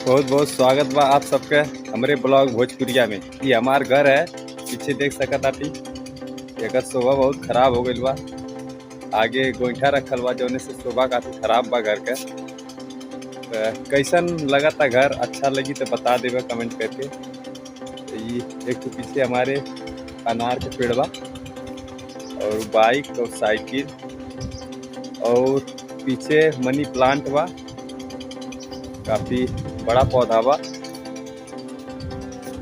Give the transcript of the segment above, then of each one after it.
बहुत बहुत स्वागत बा आप सबके हमरे ब्लॉग भोजपुरिया में। ये हमार घर है, पीछे देख सकत आटी। एकर शोभा बहुत खराब हो गईल बा। आगे गोईठा रखल बा जौने से शोभा काफी खराब बा घर के। कैसन लगता घर, अच्छा लगी तो बता देबे कमेंट करके। ये एक तो पीछे हमारे अनार के पेड़ बा और बाइक और साइकिल और पीछे मनी प्लांट बा, काफी बड़ा पौधा बा।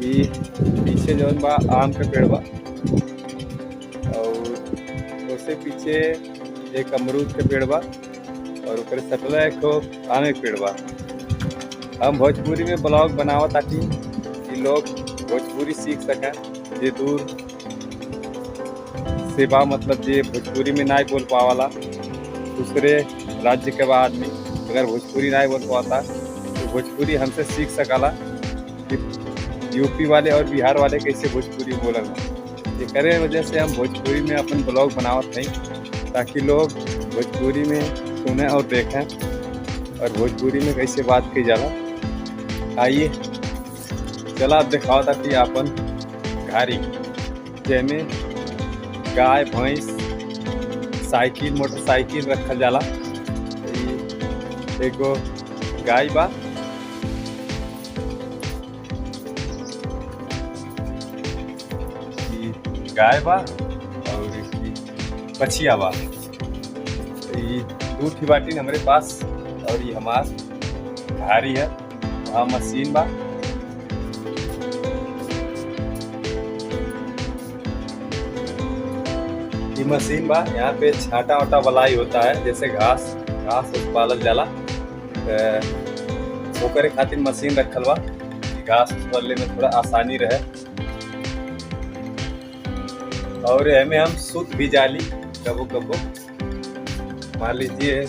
ये पीछे जौन बा आम के पेड़ बा और उससे पीछे एक अमरूद के पेड़ बा और ऊपर सटला एक आम के पेड़ बा। हम भोजपुरी में ब्लॉग बनावत ताकि ये लोग भोजपुरी सीख सकें। जे दूर से बा, मतलब जे भोजपुरी में ना बोल पावाला, दूसरे राज्य के बा आदमी अगर भोजपुरी ना बोल पाता तो भोजपुरी हमसे सीख सकाला कि यूपी वाले और बिहार वाले कैसे भोजपुरी बोलल। ये करे वजह से हम भोजपुरी में अपन ब्लॉग बनावत हैं ताकि लोग भोजपुरी में सुने और देखें और भोजपुरी में कैसे बात की जाला। आइए चला आप दिखाओ ताकि अपन घारी जैमें गाय भैंस साइकिल मोटरसाइकिल रखल जाला। एगो गाय बा, गाय बा और बछिया बा। ये दोठी बाटी हमारे पास और ये हमार घारी है। वहाँ मशीन बा, ये मशीन बा। यहाँ पे छाटा वाटा बलाई होता है, जैसे घास पालल जाला ओकरे खातिर मशीन रखल बा। घास पालने में थोड़ा आसानी रहे और हमें हम सूत भी जाली कबो कबो। मान लीजिए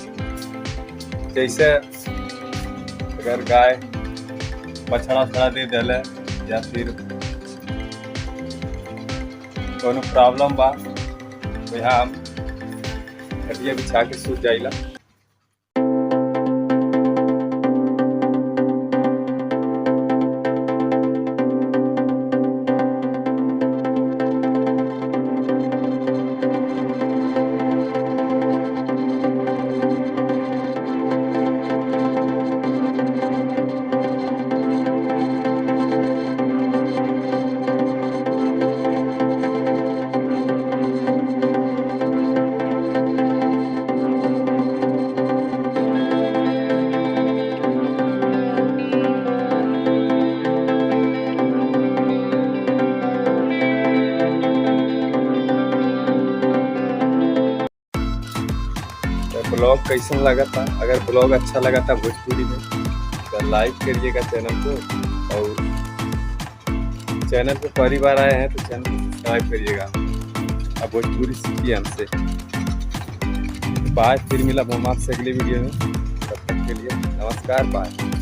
जैसे अगर गाय बछड़ा दे दिले या फिर कोनो प्रॉब्लम बा तो यहाँ हम खटिया बिछा के सूत जाइला। ब्लॉग कैसन लगा था? अगर ब्लॉग अच्छा लगा था भोजपुरी में तो लाइक करिएगा चैनल को, और चैनल पे पहली बार आए हैं तो चैनल को सब्सक्राइब करिएगा। अब भोजपुरी सीखिए हमसे। बाय, फिर मिला हम आपसे अगले वीडियो में। तब तक के लिए नमस्कार, बाय।